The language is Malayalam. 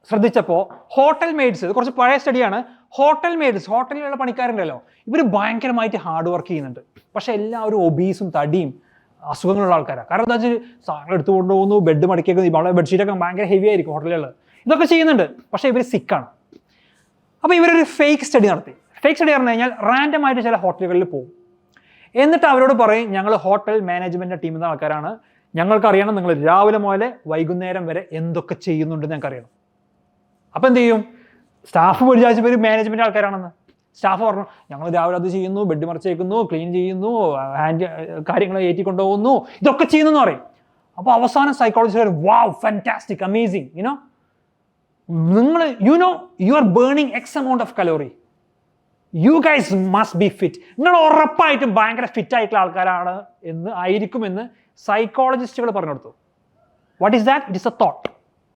ശ്രദ്ധിച്ചപ്പോൾ ഹോട്ടൽ മെയ്ഡ്സ്, ഇത് കുറച്ച് പഴയ സ്റ്റഡിയാണ്, ഹോട്ടൽ മെയ്ഡ്സ്, ഹോട്ടലിലുള്ള പണിക്കാരുണ്ടല്ലോ, ഇവർ ഭയങ്കരമായിട്ട് ഹാർഡ് വർക്ക് ചെയ്യുന്നുണ്ട്. പക്ഷെ എല്ലാവരും ഒബീസും തടിയും അസുഖങ്ങളുള്ള ആൾക്കാരാണ്. കാരണം എന്താ വെച്ചാൽ സാധനം എടുത്തു കൊണ്ടുപോകുന്നു, ബെഡ് മടക്കിയൊക്കെ, ഇവിടെ ബെഡ്ഷീറ്റൊക്കെ ഭയങ്കര ഹെവി ആയിരിക്കും ഹോട്ടലുകളിൽ, ഇതൊക്കെ ചെയ്യുന്നുണ്ട്. പക്ഷേ ഇവർ സിക്കാണ്. അപ്പോൾ ഇവരൊരു ഫേക്ക് സ്റ്റഡി നടത്തി. ഫേക്ക് സ്റ്റഡി പറഞ്ഞു കഴിഞ്ഞാൽ റാൻഡം ആയിട്ട് ചില ഹോട്ടലുകളിൽ പോകും, എന്നിട്ട് അവരോട് പറയും ഞങ്ങൾ ഹോട്ടൽ മാനേജ്മെൻറ്റിൻ്റെ ടീമിൽ നിന്ന് ആൾക്കാരാണ്, ഞങ്ങൾക്കറിയണം നിങ്ങൾ രാവിലെ മുതൽ വൈകുന്നേരം വരെ എന്തൊക്കെ ചെയ്യുന്നുണ്ടെന്ന് ഞങ്ങൾക്കറിയണം. അപ്പോൾ എന്ത് ചെയ്യും? സ്റ്റാഫ് വിചാരിച്ച പേര് മാനേജ്മെൻറ്റ് ആൾക്കാരാണെന്ന്. സ്റ്റാഫ് പറഞ്ഞു ഞങ്ങൾ രാവിലെ അത് ചെയ്യുന്നു, ബെഡ് മറിച്ചേക്കുന്നു, ക്ലീൻ ചെയ്യുന്നു, ഹാൻഡ് കാര്യങ്ങൾ ഏറ്റിക്കൊണ്ടുപോകുന്നു, ഇതൊക്കെ ചെയ്യുന്നു എന്ന് പറയും. അപ്പോൾ അവസാനം സൈക്കോളജിസ്റ്റ് പറയും വാവ് ഫാന്റാസ്റ്റിക് അമേസിങ്, നിങ്ങൾ you are burning X amount of calorie, you guys must be fit, നിങ്ങൾ ഉറപ്പായിട്ടും ഭയങ്കര ഫിറ്റ് ആയിട്ടുള്ള ആൾക്കാരാണ് ആയിരിക്കുമെന്ന് സൈക്കോളജിസ്റ്റുകൾ പറഞ്ഞു കൊടുത്തു. What is that? It is A thought.